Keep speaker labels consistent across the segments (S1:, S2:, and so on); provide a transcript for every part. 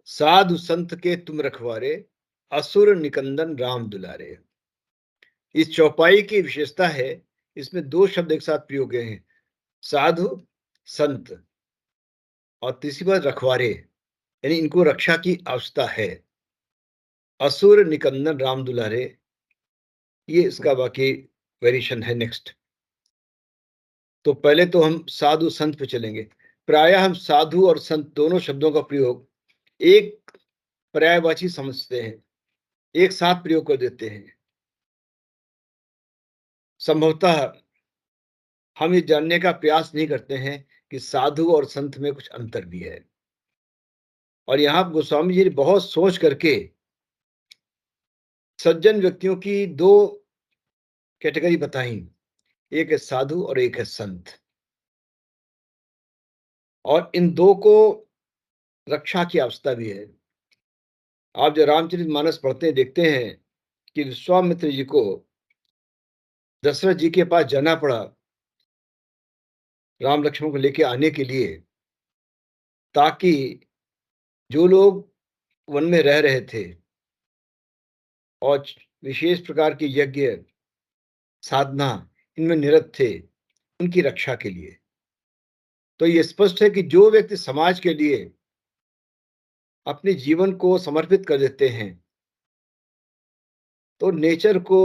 S1: साधु संत के तुम रखवारे, असुर निकंदन राम दुलारे। इस चौपाई की विशेषता है, इसमें दो शब्द एक साथ प्रयोग हुए हैं, साधु संत, और तीसरी बात रखवारे, यानी इनको रक्षा की आवश्यकता है। असुर निकंदन राम दुलारे, ये इसका बाकी वेरिएशन है। नेक्स्ट, तो पहले तो हम साधु संत पे चलेंगे। प्रायः हम साधु और संत दोनों शब्दों का प्रयोग एक पर्यायवाची समझते हैं, एक साथ प्रयोग कर देते हैं। संभवतः हम ये जानने का प्रयास नहीं करते हैं कि साधु और संत में कुछ अंतर भी है। और यहाँ गोस्वामी जी ने बहुत सोच करके सज्जन व्यक्तियों की दो कैटेगरी बताई, एक है साधु और एक है संत, और इन दो को रक्षा की आवश्यकता भी है। आप जो रामचरितमानस पढ़ते हैं, देखते हैं कि विश्वामित्र जी को दशरथ जी के पास जाना पड़ा राम लक्ष्मण को लेके आने के लिए, ताकि जो लोग वन में रह रहे थे और विशेष प्रकार की यज्ञ साधना इनमें निरत थे, उनकी रक्षा के लिए। तो ये स्पष्ट है कि जो व्यक्ति समाज के लिए अपने जीवन को समर्पित कर देते हैं, तो नेचर को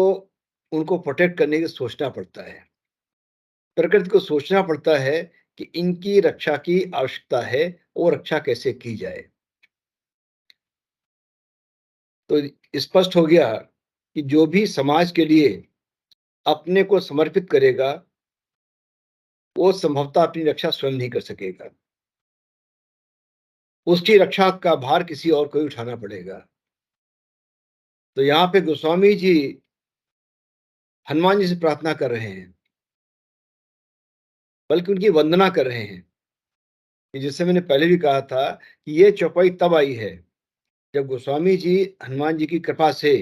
S1: उनको प्रोटेक्ट करने की सोचना पड़ता है, प्रकृति को सोचना पड़ता है कि इनकी रक्षा की आवश्यकता है और रक्षा कैसे की जाए। तो स्पष्ट हो गया कि जो भी समाज के लिए अपने को समर्पित करेगा, वो संभवतः अपनी रक्षा स्वयं नहीं कर सकेगा, उसकी रक्षा का भार किसी और को ही उठाना पड़ेगा। तो यहाँ पे गोस्वामी जी हनुमान जी से प्रार्थना कर रहे हैं, बल्कि उनकी वंदना कर रहे हैं, कि जैसे मैंने पहले भी कहा था कि ये चौपाई तब आई है जब गोस्वामी जी हनुमान जी की कृपा से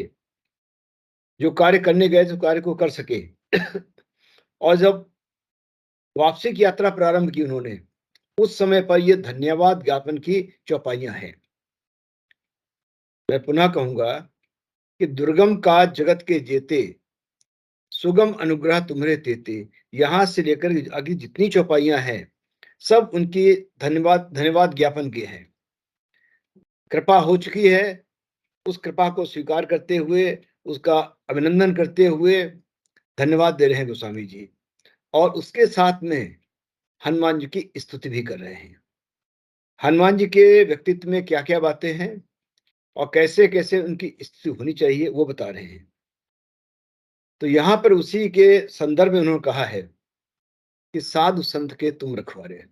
S1: जो कार्य करने गए थे, कार्य को कर सके। और जब वापसी की यात्रा प्रारंभ की उन्होंने, उस समय पर ये धन्यवाद ज्ञापन की चौपाइयां हैं। मैं पुनः कहूंगा कि दुर्गम का जगत के जेते, सुगम अनुग्रह तुम्हारे तेते, यहां से लेकर आगे जितनी चौपाइयां हैं, सब उनकी धन्यवाद धन्यवाद ज्ञापन की हैं। कृपा हो चुकी है, उस कृपा को स्वीकार करते हुए, उसका अभिनंदन करते हुए धन्यवाद दे रहे हैं गोस्वामी जी, और उसके साथ में हनुमान जी की स्तुति भी कर रहे हैं। हनुमान जी के व्यक्तित्व में क्या क्या बातें हैं और कैसे कैसे उनकी स्तुति होनी चाहिए, वो बता रहे हैं। तो यहां पर उसी के संदर्भ में उन्होंने कहा है कि साधु संत के तुम रखवारे।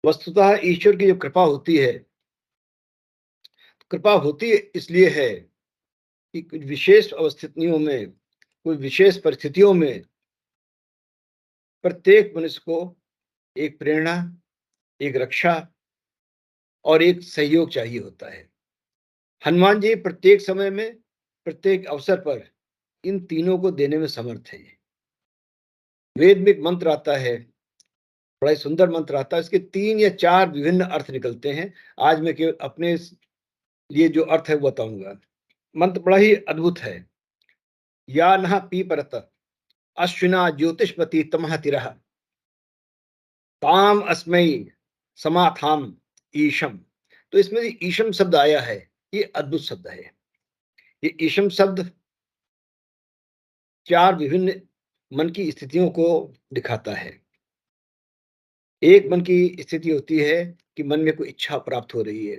S1: वस्तुतः ईश्वर की जो कृपा होती है, कृपा होती इसलिए है कि कुछ विशेष अवस्थितियों में, कुछ विशेष परिस्थितियों में प्रत्येक मनुष्य को एक प्रेरणा, एक रक्षा और एक सहयोग चाहिए होता है। हनुमान जी प्रत्येक समय में, प्रत्येक अवसर पर इन तीनों को देने में समर्थ हैं। वेद में एक मंत्र आता है, बड़ा ही सुंदर मंत्र आता है, इसके 3 या 4 विभिन्न अर्थ निकलते हैं। आज मैं केवल अपने लिए जो अर्थ है वो बताऊंगा। मंत्र बड़ा ही अद्भुत है। या नः पीपरत अश्विना ज्योतिषपति तमह तिरः, ताम अस्मै समाथाम ईशम। तो इसमें ईशम शब्द आया है, ये अद्भुत शब्द है। ये ईशम शब्द 4 विभिन्न मन की स्थितियों को दिखाता है। एक मन की स्थिति होती है कि मन में कोई इच्छा प्राप्त हो रही है,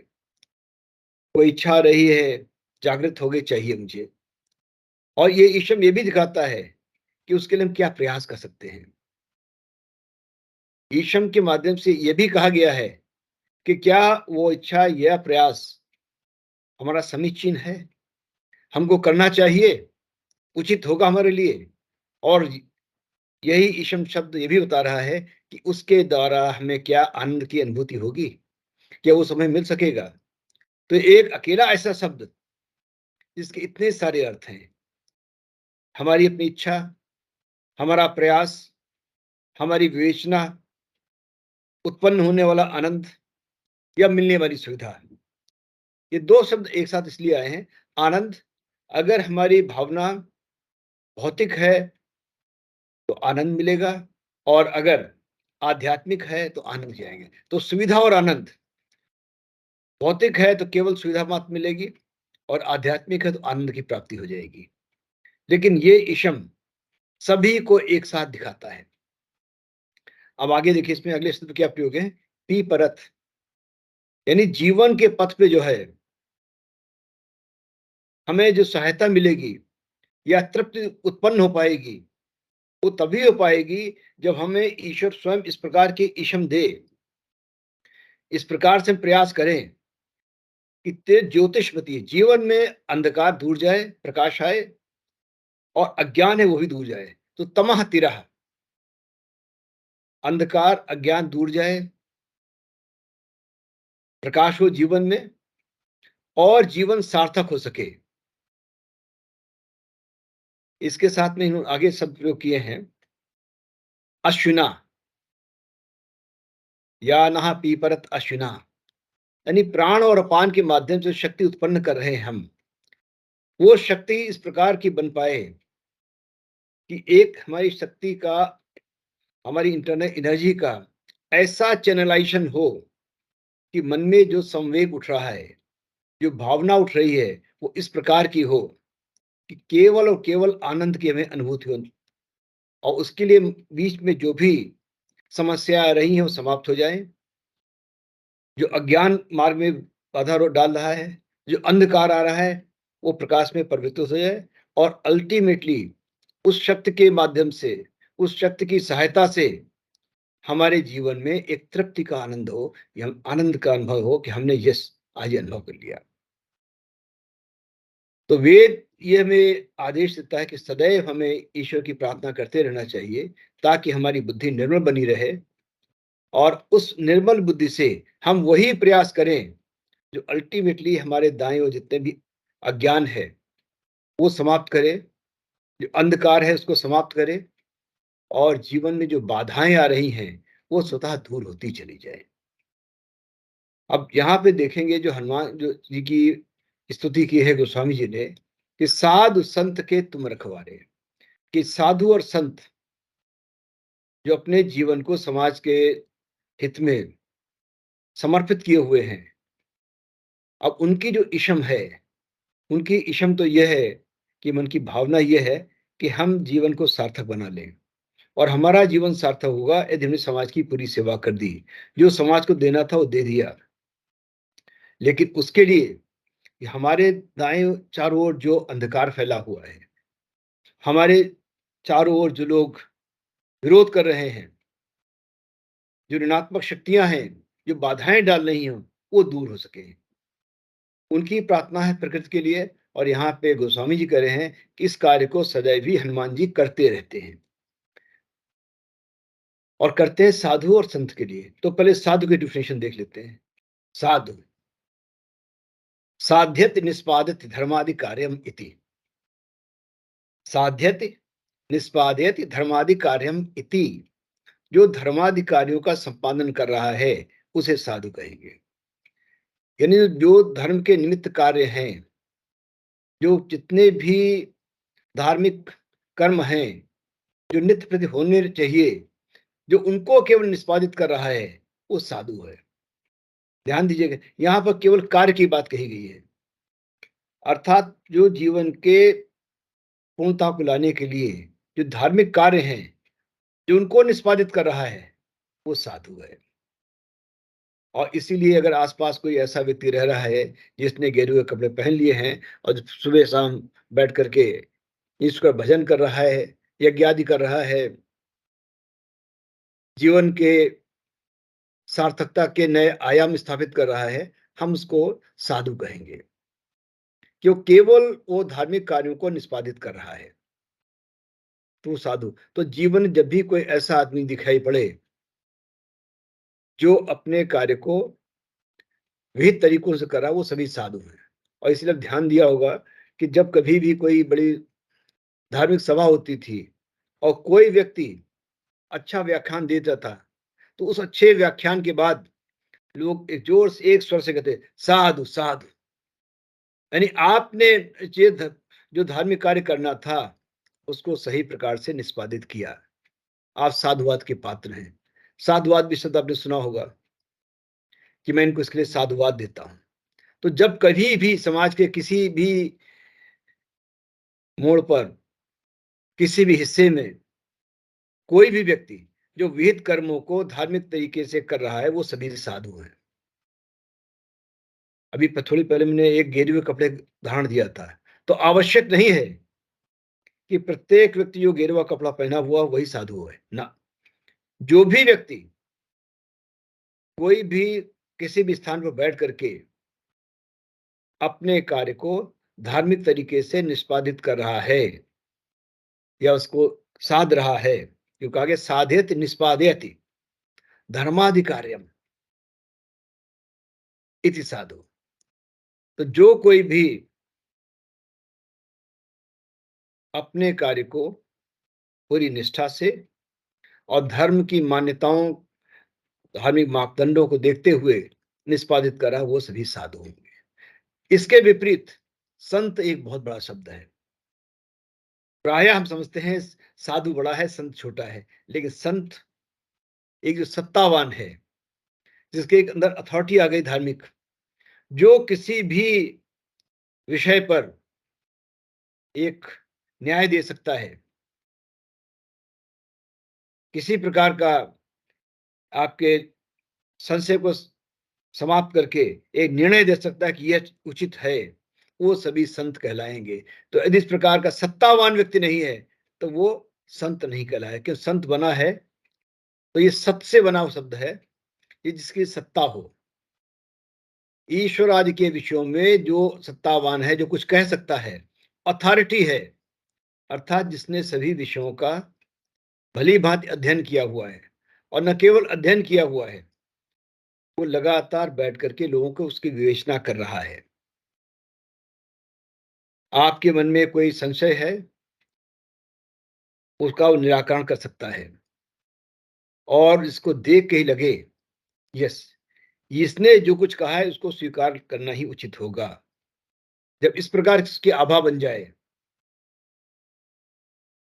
S1: कोई इच्छा आ रही है, जागृत हो गई, चाहिए मुझे। और ये ईशम ये भी दिखाता है कि उसके लिए हम क्या प्रयास कर सकते हैं। ईशम के माध्यम से यह भी कहा गया है कि क्या वो इच्छा या प्रयास हमारा समीचीन है, हमको करना चाहिए, उचित होगा हमारे लिए। और यही ईशम शब्द ये भी बता रहा है कि उसके द्वारा हमें क्या आनंद की अनुभूति होगी, क्या वो समय मिल सकेगा। तो एक अकेला ऐसा शब्द जिसके इतने सारे अर्थ हैं, हमारी अपनी इच्छा, हमारा प्रयास, हमारी विवेचना, उत्पन्न होने वाला आनंद या मिलने वाली सुविधा, ये दो शब्द एक साथ इसलिए आए हैं। आनंद, अगर हमारी भावना भौतिक है तो आनंद मिलेगा, और अगर आध्यात्मिक है तो आनंद जाएंगे। तो सुविधा और आनंद, भौतिक है तो केवल सुविधा मात्र मिलेगी, और आध्यात्मिक है तो आनंद की प्राप्ति हो जाएगी। लेकिन ये ईशम सभी को एक साथ दिखाता है। अब आगे देखिए, इसमें अगले शब्द क्या प्रयोग है, पी परत, यानी जीवन के पथ पे जो है हमें जो सहायता मिलेगी या तृप्ति उत्पन्न हो पाएगी, वो तभी हो पाएगी जब हमें ईश्वर स्वयं इस प्रकार के ईशम दे, इस प्रकार से हम प्रयास करें कि तेज ज्योतिषमती, जीवन में अंधकार दूर जाए, प्रकाश आए, और अज्ञान है वो भी दूर जाए। तो तमह तिरह, अंधकार अज्ञान दूर जाए, प्रकाश हो जीवन में, और जीवन सार्थक हो सके। इसके साथ में इन्होंने आगे शब्द प्रयोग किए हैं, अश्विना, या नहा पीपरत अश्विना, यानी प्राण और अपान के माध्यम से शक्ति उत्पन्न कर रहे हैं हम, वो शक्ति इस प्रकार की बन पाए कि एक हमारी शक्ति का, हमारी इंटरनल एनर्जी का ऐसा चैनलाइजेशन हो कि मन में जो संवेग उठ रहा है, जो भावना उठ रही है, वो इस प्रकार की हो कि केवल और केवल आनंद की हमें अनुभूति हो, और उसके लिए बीच में जो भी समस्या आ रही है वो समाप्त हो जाए, जो अज्ञान मार्ग में बाधा डाल रहा है, जो अंधकार आ रहा है, वो प्रकाश में परिवर्तित हो जाए, और अल्टीमेटली उस शक्ति के माध्यम से, उस शक्ति की सहायता से हमारे जीवन में एक तृप्ति का आनंद हो, या हम आनंद का अनुभव हो कि हमने यस आज ये अनुभव कर लिया। तो वेद ये हमें आदेश देता है कि सदैव हमें ईश्वर की प्रार्थना करते रहना चाहिए, ताकि हमारी बुद्धि निर्मल बनी रहे, और उस निर्मल बुद्धि से हम वही प्रयास करें जो अल्टीमेटली हमारे दाएं ओर जितने भी अज्ञान है वो समाप्त करे, जो अंधकार है उसको समाप्त करे, और जीवन में जो बाधाएं आ रही हैं वो स्वतः दूर होती चली जाए। अब यहाँ पे देखेंगे जो हनुमान जो जी की स्तुति की है गोस्वामी जी ने, कि साधु संत के तुम रखवारे, कि साधु और संत जो अपने जीवन को समाज के हित में समर्पित किए हुए हैं, अब उनकी जो इशम है, उनकी इशम तो यह है कि मन की भावना यह है कि हम जीवन को सार्थक बना लें, और हमारा जीवन सार्थक होगा यदि हमने समाज की पूरी सेवा कर दी, जो समाज को देना था वो दे दिया। लेकिन उसके लिए कि हमारे दाएं चारों ओर जो अंधकार फैला हुआ है, हमारे चारों ओर जो लोग विरोध कर रहे हैं, जो ऋणात्मक शक्तियां हैं, जो बाधाएं डाल रही हैं, वो दूर हो सके, उनकी प्रार्थना है प्रकृति के लिए। और यहाँ पे गोस्वामी जी कह रहे हैं कि इस कार्य को सदैव ही हनुमान जी करते रहते हैं, और करते हैं साधु और संत के लिए। तो पहले साधु के डिफिनेशन देख लेते हैं। साधु, साध्यत निष्पादित धर्मादि कार्यम इति, साध्यत निष्पादित धर्मादि कार्यम इति, जो धर्मादि कार्यों का संपादन कर रहा है उसे साधु कहेंगे। यानी जो धर्म के निमित्त कार्य हैं, जो जितने भी धार्मिक कर्म हैं जो नित्य प्रति होने चाहिए, जो उनको केवल निष्पादित कर रहा है, वो साधु है। ध्यान दीजिएगा, यहां पर केवल कार्य की बात कही गई है, अर्थात जो जीवन के पूर्णता को लाने के लिए जो धार्मिक कार्य हैं, जो उनको निष्पादित कर रहा है, वो साधु है। और इसीलिए अगर आसपास कोई ऐसा व्यक्ति रह रहा है जिसने गेरुए कपड़े पहन लिए हैं और सुबह शाम बैठ करके ईश्वर का भजन कर रहा है, यज्ञ आदि कर रहा है, जीवन के सार्थकता के नए आयाम स्थापित कर रहा है, हम उसको साधु कहेंगे, क्यों केवल वो धार्मिक कार्यों को निष्पादित कर रहा है, तो साधु। तो जीवन जब भी कोई ऐसा आदमी दिखाई पड़े जो अपने कार्य को विविध तरीकों से कर रहा है, वो सभी साधु हैं। और इसलिए ध्यान दिया होगा कि जब कभी भी कोई बड़ी धार्मिक सभा होती थी और कोई व्यक्ति अच्छा व्याख्यान देता था, तो उस अच्छे व्याख्यान के बाद लोग एक जोर से एक स्वर से कहते, साधु साधु। यानी आपने ये जो धार्मिक कार्य करना था, उसको सही प्रकार से निष्पादित किया। आप साधुवाद के पात्र हैं। साधुवाद भी शब्द आपने सुना होगा कि मैं इनको इसके लिए साधुवाद देता हूँ। तो जब कभी भी समाज के किसी भी मोड़ पर, किसी भी हिस्से में कोई भी व्यक्ति जो विहित कर्मों को धार्मिक तरीके से कर रहा है, वो सभी साधु हैं। अभी थोड़ी पहले मैंने एक गेरुए कपड़े धारण दिया था, तो आवश्यक नहीं है कि प्रत्येक व्यक्ति जो गेरुआ कपड़ा पहना हुआ वही साधु है ना। जो भी व्यक्ति कोई भी किसी भी स्थान पर बैठ करके अपने कार्य को धार्मिक तरीके से निष्पादित कर रहा है या उसको साध रहा है, क्योंकि आगे साधेत निष्पादयति धर्माधिकार्यम इति साधु। तो जो कोई भी अपने कार्य को पूरी निष्ठा से और धर्म की मान्यताओं, धार्मिक मापदंडों को देखते हुए निष्पादित कर रहा है, वो सभी साधु होंगे। इसके विपरीत संत एक बहुत बड़ा शब्द है। प्रायः हम समझते हैं साधु बड़ा है, संत छोटा है, लेकिन संत एक जो सत्तावान है, जिसके अंदर अथॉरिटी आ गई धार्मिक, जो किसी भी विषय पर एक न्याय दे सकता है, किसी प्रकार का आपके संशय को समाप्त करके एक निर्णय दे सकता है कि यह उचित है, वो सभी संत कहलाएंगे। तो यदि इस प्रकार का सत्तावान व्यक्ति नहीं है, तो वो संत नहीं कहलाए। क्यों संत बना है, तो ये सत से बना हुआ शब्द है, ये जिसकी सत्ता हो। ईश्वर आदि के विषयों में जो सत्तावान है, जो कुछ कह सकता है, अथॉरिटी है, अर्थात जिसने सभी विषयों का भली भांति अध्ययन किया हुआ है, और न केवल अध्ययन किया हुआ है, वो लगातार बैठ करके लोगों को उसकी विवेचना कर रहा है। आपके मन में कोई संशय है, उसका वो निराकरण कर सकता है, और इसको देख के ही लगे, यस, इसने जो कुछ कहा है उसको स्वीकार करना ही उचित होगा। जब इस प्रकार इसकी आभा बन जाए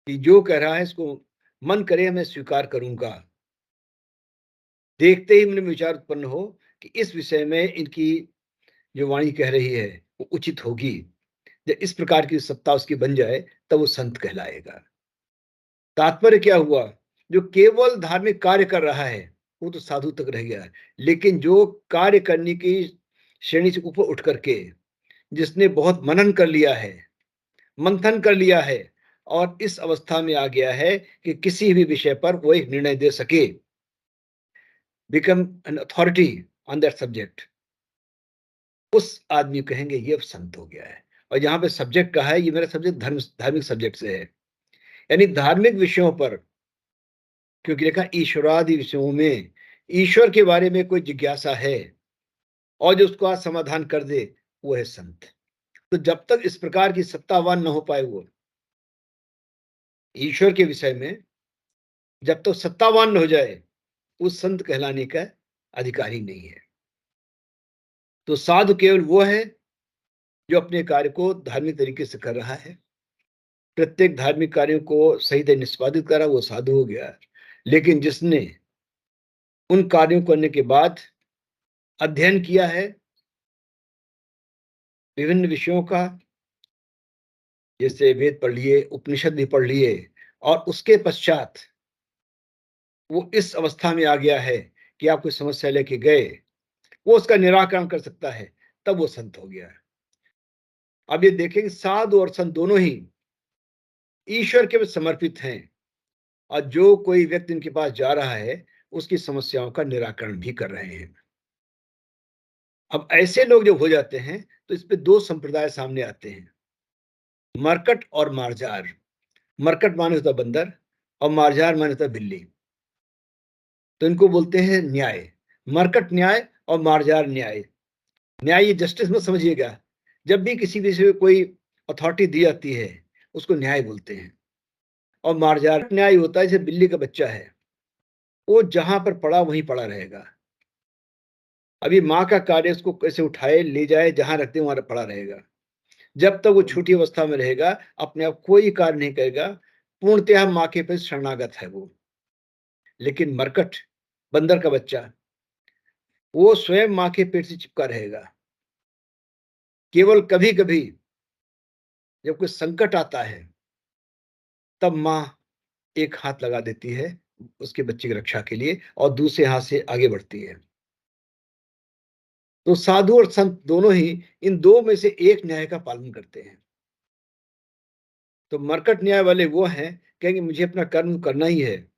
S1: कि जो कह रहा है इसको मन करे मैं स्वीकार करूंगा, देखते ही मन में विचार उत्पन्न हो कि इस विषय में इनकी जो वाणी कह रही है वो उचित होगी, जब इस प्रकार की सत्ता उसकी बन जाए, तब वो संत कहलाएगा। तात्पर्य क्या हुआ, जो केवल धार्मिक कार्य कर रहा है वो तो साधु तक रह गया है, लेकिन जो कार्य करने की श्रेणी से ऊपर उठ करके जिसने बहुत मनन कर लिया है, मंथन कर लिया है, और इस अवस्था में आ गया है कि किसी भी विषय पर वो एक निर्णय दे सके, become an authority on that subject, उस आदमी कहेंगे ये अब संत हो गया है। और यहाँ पे सब्जेक्ट कहा है, ये मेरा सब्जेक्ट धार्मिक सब्जेक्ट से है, यानी धार्मिक विषयों पर, क्योंकि देखा ईश्वरादि विषयों में ईश्वर के बारे में कोई जिज्ञासा है और जो उसका समाधान कर दे, वो है संत। तो जब तक इस प्रकार की सत्तावान न हो पाए वो ईश्वर के विषय में, जब तक सत्तावान न हो जाए, उस संत कहलाने का अधिकारी नहीं है। तो साधु केवल वो है जो अपने कार्य को धार्मिक तरीके से कर रहा है, प्रत्येक धार्मिक कार्यों को सही से निष्पादित करा, वो साधु हो गया। लेकिन जिसने उन कार्यों करने के बाद अध्ययन किया है विभिन्न विषयों का, जैसे वेद पढ़ लिए, उपनिषद भी पढ़ लिए, और उसके पश्चात वो इस अवस्था में आ गया है कि आप कोई समस्या लेके गए, वो उसका निराकरण कर सकता है, तब वो संत हो गया है। अब ये देखें कि साधु और संत दोनों ही ईश्वर के समर्पित हैं, और जो कोई व्यक्ति इनके पास जा रहा है उसकी समस्याओं का निराकरण भी कर रहे हैं। अब ऐसे लोग जब हो जाते हैं, तो इस पे दो संप्रदाय सामने आते हैं, मरकट और मार्जार। मरकट माने होता बंदर, और मार्जार माने होता बिल्ली। तो इनको बोलते हैं न्याय, मरकट न्याय और मार्जार न्याय। न्याय ये जस्टिस में समझिएगा, जब भी किसी विषय में कोई अथॉरिटी दी जाती है उसको न्याय बोलते हैं। और मार्जार न्याय होता है जैसे बिल्ली का बच्चा है, वो जहां पर पड़ा वहीं पड़ा रहेगा। अभी माँ का कार्य उसको कैसे उठाए ले जाए, जहां रखते वहां पड़ा रहेगा। जब तक वो छोटी अवस्था में रहेगा, अपने आप कोई कार्य नहीं करेगा, पूर्णतः माँ के प्रति शरणागत है वो। लेकिन मरकट, बंदर का बच्चा, वो स्वयं माँ के पेट से चिपका रहेगा। केवल कभी-कभी जब कोई संकट आता है, तब माँ एक हाथ लगा देती है उसके बच्चे की रक्षा के लिए और दूसरे हाथ से आगे बढ़ती है। तो साधु और संत दोनों ही इन दो में से एक न्याय का पालन करते हैं। तो मरकट न्याय वाले वो हैं, कहेंगे मुझे अपना कर्म करना ही है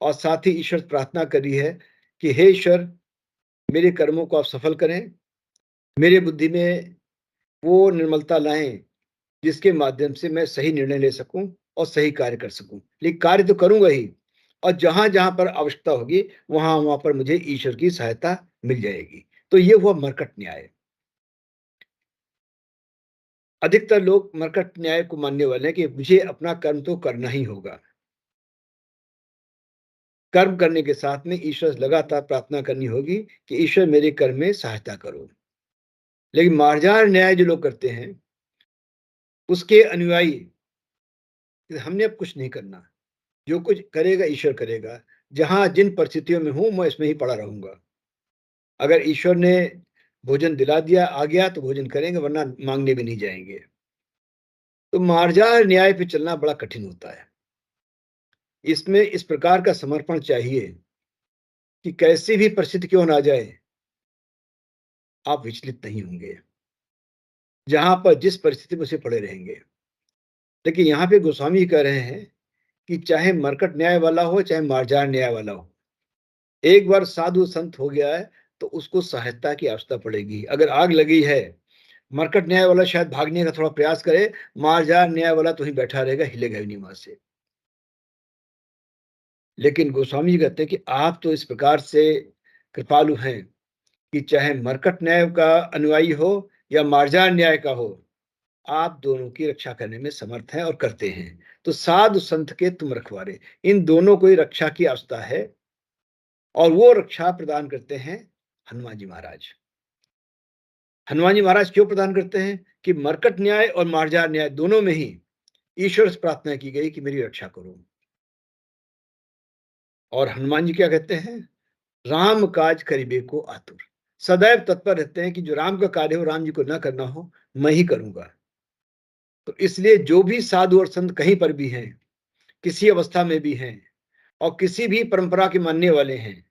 S1: और साथ ही ईश्वर से प्रार्थना करी है कि हे ईश्वर, मेरे कर्मों को आप सफल करें, मेरे बुद्धि में वो निर्मलता लाएं जिसके माध्यम से मैं सही निर्णय ले सकूं और सही कार्य कर सकूं। लेकिन कार्य तो करूंगा ही, और जहां जहां पर आवश्यकता होगी वहां वहां पर मुझे ईश्वर की सहायता मिल जाएगी। तो ये हुआ मरकट न्याय। अधिकतर लोग मरकट न्याय को मानने वाले हैं कि मुझे अपना कर्म तो करना ही होगा। कर्म करने के साथ में ईश्वर से लगातार प्रार्थना करनी होगी कि ईश्वर मेरे कर्म में सहायता करो। लेकिन मार्जार न्याय जो लोग करते हैं, उसके अनुयायी, हमने अब कुछ नहीं करना, जो कुछ करेगा ईश्वर करेगा, जहां जिन परिस्थितियों में हूं मैं इसमें ही पड़ा रहूंगा। अगर ईश्वर ने भोजन दिला दिया आ गया तो भोजन करेंगे, वरना मांगने भी नहीं जाएंगे। तो मार्जार न्याय पे चलना बड़ा कठिन होता है। इसमें इस प्रकार का समर्पण चाहिए कि कैसी भी परिस्थिति क्यों ना जाए, आप विचलित नहीं होंगे, जहां पर जिस परिस्थिति में से पड़े रहेंगे। लेकिन यहाँ पे गोस्वामी कह रहे हैं कि चाहे मरकट न्याय वाला हो चाहे मार्जार न्याय वाला हो, एक बार साधु संत हो गया है तो उसको सहायता की आवश्यकता पड़ेगी। अगर आग लगी है, मरकट न्याय वाला शायद भागने का थोड़ा प्रयास करे, मार्जार न्याय वाला तो ही बैठा रहेगा, हिलेगा ही नहीं वहां से। लेकिन गोस्वामी जी कहते हैं कि आप तो इस प्रकार से कृपालु हैं कि चाहे मरकट न्याय का अनुयायी हो या मार्जार न्याय का हो, आप दोनों की रक्षा करने में समर्थ हैं और करते हैं। तो साधु संत के तुम रखवारे, इन दोनों को ही रक्षा की आवश्यकता है, और वो रक्षा प्रदान करते हैं हनुमान जी महाराज। हनुमान जी महाराज क्यों प्रदान करते हैं कि मरकट न्याय और मार्जार न्याय दोनों में ही ईश्वर से प्रार्थना की गई कि मेरी रक्षा करो। और हनुमान जी क्या कहते हैं? राम काज करिबे को आतुर, सदैव तत्पर रहते हैं कि जो राम का कार्य हो, राम जी को ना करना हो, मैं ही करूंगा। तो इसलिए जो भी साधु और संत कहीं पर भी हैं, किसी अवस्था में भी हैं और किसी भी परंपरा के मानने वाले हैं,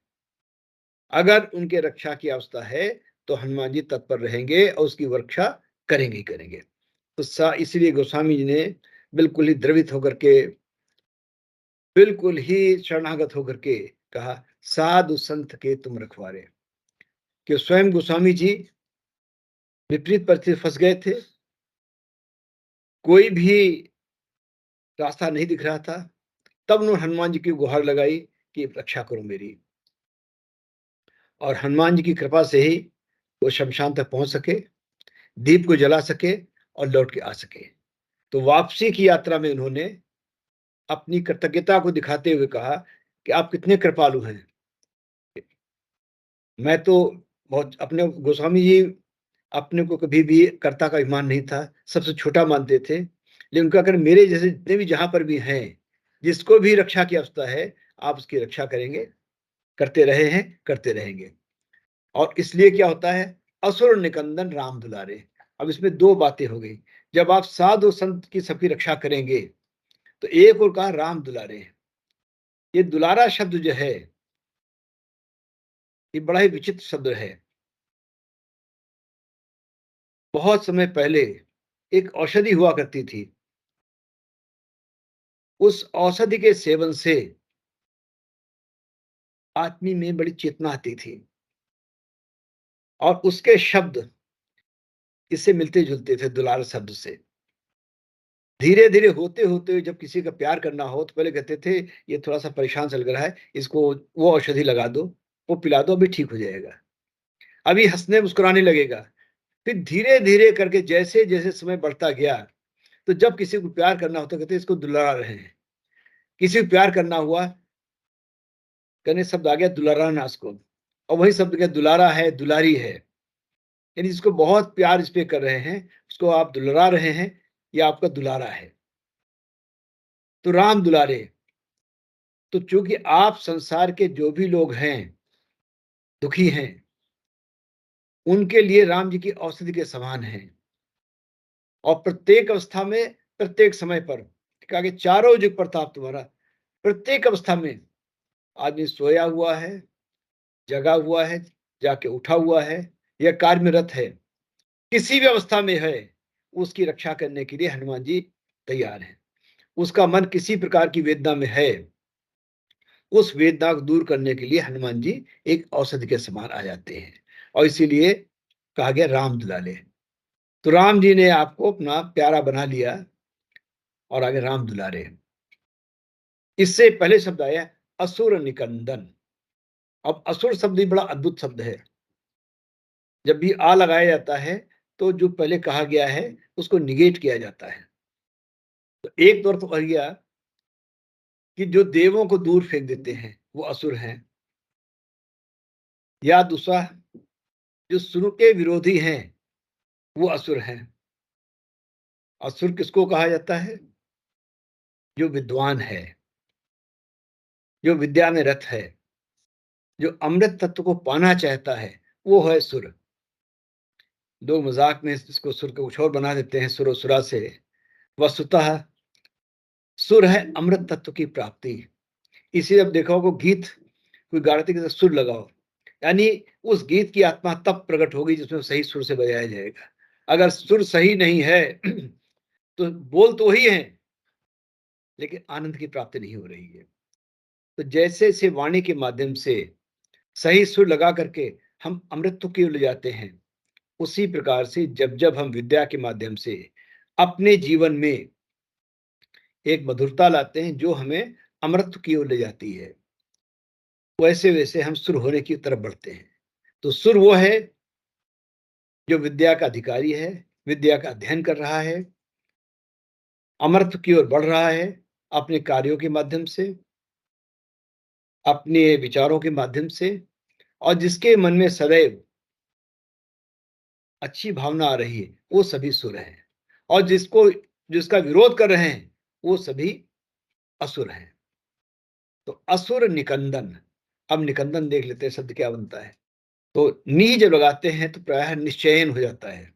S1: अगर उनके रक्षा की अवस्था है तो हनुमान जी तत्पर रहेंगे और उसकी रक्षा करेंगे ही करेंगे। तो इसलिए गोस्वामी जी ने बिल्कुल ही द्रवित होकर के, बिल्कुल ही शरणागत होकर के कहा, साधु संत के तुम रखवारे। कि स्वयं गोस्वामी जी विपरीत परिस्थिति फंस गए थे, कोई भी रास्ता नहीं दिख रहा था, तब उन्होंने हनुमान जी की गुहार लगाई कि रक्षा करो मेरी। और हनुमान जी की कृपा से ही वो शमशान तक पहुंच सके, दीप को जला सके और लौट के आ सके। तो वापसी की यात्रा में उन्होंने अपनी कृतज्ञता को दिखाते हुए कहा कि आप कितने कृपालु हैं। मैं तो बहुत अपने गोस्वामी जी अपने को कभी भी कर्ता का अभिमान नहीं था, सबसे छोटा मानते थे। लेकिन उनका कहना, मेरे जैसे जितने भी जहां पर भी हैं, जिसको भी रक्षा की आवश्यकता है, आप उसकी रक्षा करेंगे, करते रहे हैं, करते रहेंगे। और इसलिए क्या होता है, असुर निकंदन राम दुलारे। अब इसमें दो बातें हो गई। जब आप साधु संत की सबकी रक्षा करेंगे तो एक और कहा राम दुलारे। ये दुलारा शब्द जो है, ये बड़ा ही विचित्र शब्द है। बहुत समय पहले एक औषधि हुआ करती थी, उस औषधि के सेवन से आदमी में बड़ी चेतना आती थी और उसके शब्द इससे मिलते जुलते थे, दुलार शब्द से। धीरे धीरे होते होते जब किसी का प्यार करना हो तो पहले कहते थे, ये थोड़ा सा परेशान सा लग रहा है, इसको वो औषधि लगा दो, वो पिला दो, अभी ठीक हो जाएगा, अभी हंसने मुस्कुराने लगेगा। फिर धीरे धीरे करके जैसे जैसे समय बढ़ता गया, तो जब किसी को प्यार करना होता कहते इसको दुलारा रहे हैं। किसी को प्यार करना हुआ, कहने शब्द आ गया दुलारा नास को, और वही शब्द क्या, दुलारा है, दुलारी है। यानी जिसको बहुत प्यार इस पे कर रहे हैं, उसको आप दुलारा रहे हैं, या आपका दुलारा है। तो राम दुलारे। तो चूंकि आप संसार के जो भी लोग हैं, दुखी हैं, उनके लिए राम जी की औषधि के समान हैं। और प्रत्येक अवस्था में, प्रत्येक समय पर, कहा कि चारों जुग प्रताप तुम्हारा। प्रत्येक अवस्था में आदमी सोया हुआ है, जगा हुआ है, जाके उठा हुआ है, या कार्य में रत है, किसी भी अवस्था में है, उसकी रक्षा करने के लिए हनुमान जी तैयार हैं। उसका मन किसी प्रकार की वेदना में है, उस वेदना को दूर करने के लिए हनुमान जी एक औषधि के समान आ जाते हैं। और इसीलिए कहा गया राम दुलारे। तो राम जी ने आपको अपना प्यारा बना लिया, और आगे राम दुलारे। इससे पहले शब्द आया असुर निकंदन। अब असुर शब्द भी बड़ा अद्भुत शब्द है। जब भी आ लगाया जाता है, तो जो पहले कहा गया है उसको निगेट किया जाता है। तो एक तौर तो कह गया कि जो देवों को दूर फेंक देते हैं वो असुर हैं, या दूसरा जो सुर के विरोधी हैं वो असुर हैं। असुर किसको कहा जाता है? जो विद्वान है, जो विद्या में रत है, जो अमृत तत्व को पाना चाहता है, वो है सुर। लोग मजाक में इसको सुर को कुछ और बना देते हैं, सुर और सुरा से। वस्तुतः सुर है अमृत तत्व की प्राप्ति। इसीलिए अब देखा होगा गीत कोई गाते के सुर लगाओ, यानी उस गीत की आत्मा तब प्रकट होगी जिसमें सही सुर से बजाया जाएगा। अगर सुर सही नहीं है तो बोल तो वही है, लेकिन आनंद की प्राप्ति नहीं हो रही है। तो जैसे से वाणी के माध्यम से सही सुर लगा करके हम अमृत की ओर ले जाते हैं, उसी प्रकार से जब जब हम विद्या के माध्यम से अपने जीवन में एक मधुरता लाते हैं जो हमें अमृत की ओर ले जाती है, वैसे वैसे हम सुर होने की तरफ बढ़ते हैं। तो सुर वो है जो विद्या का अधिकारी है, विद्या का अध्ययन कर रहा है, अमृत की ओर बढ़ रहा है, अपने कार्यों के माध्यम से, अपने विचारों के माध्यम से, और जिसके मन में सदैव अच्छी भावना आ रही है, वो सभी सुर हैं। और जिसका विरोध कर रहे हैं, वो सभी असुर हैं। तो असुर निकंदन। अब निकंदन देख लेते हैं शब्द क्या बनता है। तो नी जब लगाते हैं तो प्रायः निश्चयन हो जाता है।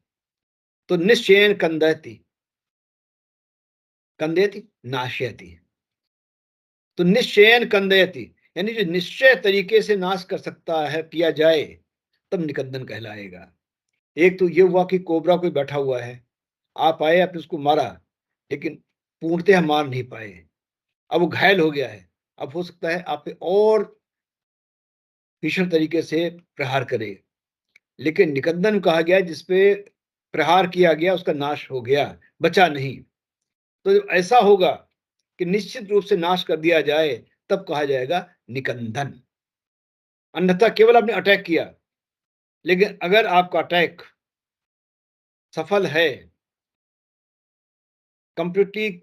S1: तो निश्चयन कंदयति, कंदयति नाशयति। तो निश्चयन कंदयति, यानी जो निश्चय तरीके से नाश कर सकता है, किया जाए, तब निकंदन कहलाएगा। एक तो ये हुआ कि कोबरा कोई बैठा हुआ है, आप आए, आपने उसको मारा, लेकिन पूर्णतः मार नहीं पाए, अब वो घायल हो गया है। अब हो सकता है आप पे और भीषण तरीके से प्रहार करे, लेकिन निकंदन कहा गया जिसपे प्रहार किया गया उसका नाश हो गया, बचा नहीं। तो जब ऐसा होगा कि निश्चित रूप से नाश कर दिया जाए, तब कहा जाएगा निकंदन। अन्यथा केवल आपने अटैक किया, लेकिन अगर आपका अटैक सफल है, कंप्लीटली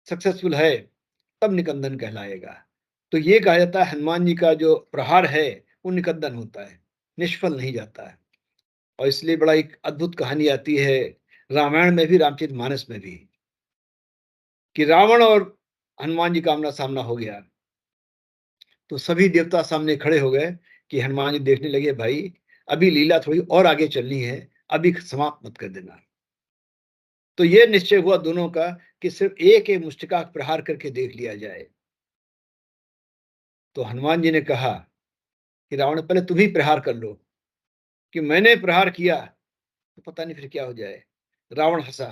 S1: सक्सेसफुल है, तब निकंदन कहलाएगा। तो ये कहा जाता है हनुमान जी का जो प्रहार है वो निकंदन होता है, निष्फल नहीं जाता है। और इसलिए बड़ा एक अद्भुत कहानी आती है रामायण में भी, रामचरितमानस में भी, कि रावण और हनुमान जी का आमना सामना हो गया। तो सभी देवता सामने खड़े हो गए कि हनुमान जी देखने लगे, भाई अभी लीला थोड़ी और आगे चलनी है, अभी समाप्त मत कर देना। तो ये निश्चय हुआ दोनों का कि सिर्फ एक एक मुष्टिका प्रहार करके देख लिया जाए। तो हनुमान जी ने कहा कि रावण पहले तुम ही प्रहार कर लो, कि मैंने प्रहार किया तो पता नहीं फिर क्या हो जाए। रावण हंसा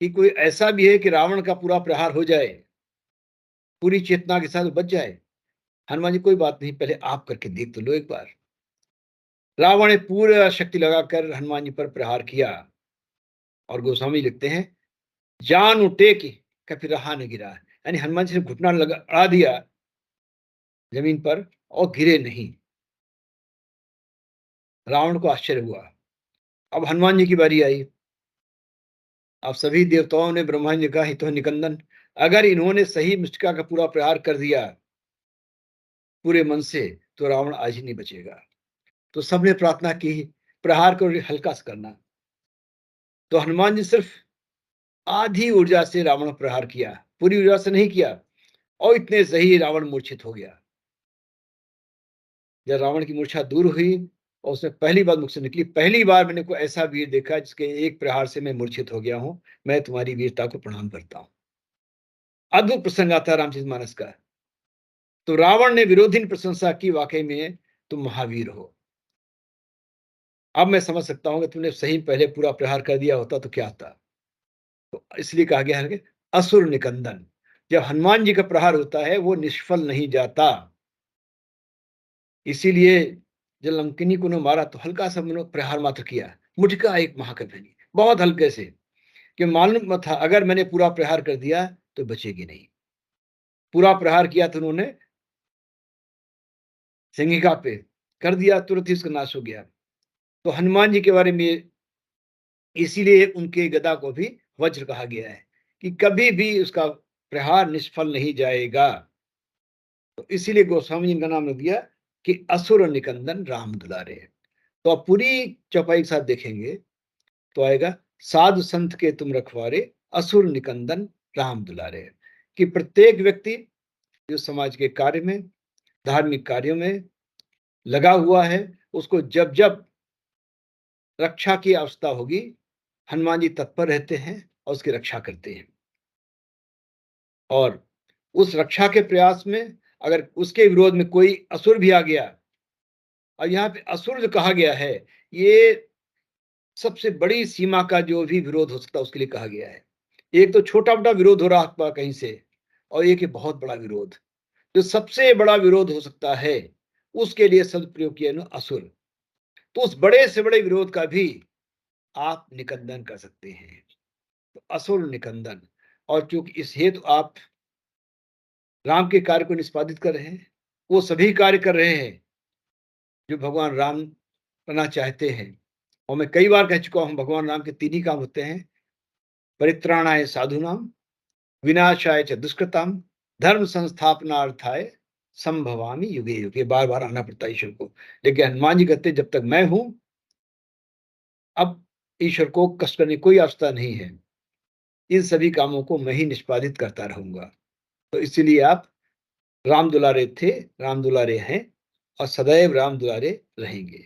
S1: कि कोई ऐसा भी है कि रावण का पूरा प्रहार हो जाए, पूरी चेतना के साथ बच जाए। हनुमान जी कोई बात नहीं, पहले आप करके देख तो लो एक बार। रावण ने पूरा शक्ति लगाकर हनुमान जी पर प्रहार किया, और गोस्वामी लिखते हैं जान उठे कि कभी रहा न गिरा, यानी हनुमान जी ने घुटना लगा अड़ा दिया जमीन पर और गिरे नहीं। रावण को आश्चर्य हुआ। अब हनुमान जी की बारी आई। अब सभी देवताओं ने ब्रह्मा जी कहा, तो निकंदन, अगर इन्होंने सही मुष्टिका का पूरा प्रहार कर दिया पूरे मन से, तो रावण आज ही नहीं बचेगा। तो सबने प्रार्थना की, प्रहार को हल्का सा करना। तो हनुमान जी सिर्फ आधी ऊर्जा से रावण पर प्रहार किया, पूरी ऊर्जा से नहीं किया, और इतने से ही रावण मूर्छित हो गया। जब रावण की मूर्छा दूर हुई और उसने पहली बार मुख से निकली, पहली बार मैंने कोई ऐसा वीर देखा जिसके एक प्रहार से मैं मूर्छित हो गया हूं, मैं तुम्हारी वीरता को प्रणाम करता हूं। अद्भुत प्रसंग आता है रामचरितमानस का। तो रावण ने विरोधी ने प्रशंसा की, वाकई में तुम महावीर हो। अब मैं समझ सकता हूं कि तुमने सही पहले पूरा प्रहार कर दिया होता तो क्या था। तो इसलिए कहा गया है कि असुर निकंदन, जब हनुमान जी का प्रहार होता है वो निष्फल नहीं जाता। इसीलिए जब लंकिनी को उन्होंने मारा तो हल्का सा उन्होंने प्रहार मात्र किया, मुझका एक महाकवि ने, बहुत हल्के से, कि मालूम था अगर मैंने पूरा प्रहार कर दिया तो बचेगी नहीं। पूरा प्रहार किया तो उन्होंने सिंहिका पे कर दिया, तुरंत ही उसका नाश हो गया। तो हनुमान जी के बारे में इसीलिए उनके गदा को भी वज्र कहा गया है कि कभी भी उसका प्रहार निष्फल नहीं जाएगा। तो इसीलिए गोस्वामी जी का नाम रख दिया कि असुर निकंदन राम दुलारे। तो आप पूरी चौपाई के साथ देखेंगे तो आएगा, साधु संत के तुम रखवारे, असुर निकंदन राम दुलारे। कि प्रत्येक व्यक्ति जो समाज के कार्य में, धार्मिक कार्यों में लगा हुआ है, उसको जब जब रक्षा की आवश्यकता होगी, हनुमान जी तत्पर रहते हैं और उसकी रक्षा करते हैं। और उस रक्षा के प्रयास में अगर उसके विरोध में कोई असुर भी आ गया, और यहाँ पे असुर जो कहा गया है, ये सबसे बड़ी सीमा का जो भी विरोध हो सकता है उसके लिए कहा गया है। एक तो छोटा मोटा विरोध हो रहा है कहीं से, और एक बहुत बड़ा विरोध, जो सबसे बड़ा विरोध हो सकता है उसके लिए शब्द प्रयोग किया ना असुर। तो उस बड़े से बड़े विरोध का भी आप निकंदन कर सकते हैं, तो असुर निकंदन। और चूंकि इस हेतु आप राम के कार्य को निष्पादित कर रहे हैं, वो सभी कार्य कर रहे हैं जो भगवान राम करना चाहते हैं। और मैं कई बार कह चुका हूं, भगवान राम के तीन ही काम होते हैं, परित्राणाय साधुनाम, विनाशाय च दुष्कृताम, धर्म संस्थापनार्थाय संभवामि युगे युगे। बार बार आना पड़ता है ईश्वर को, लेकिन हनुमान जी कहते जब तक मैं हूं, अब ईश्वर को कष्ट करने की कोई आवश्यकता नहीं है, इन सभी कामों को मैं ही निष्पादित करता रहूंगा। तो इसीलिए आप राम दुलारे थे, राम दुलारे हैं, और सदैव राम दुलारे रहेंगे।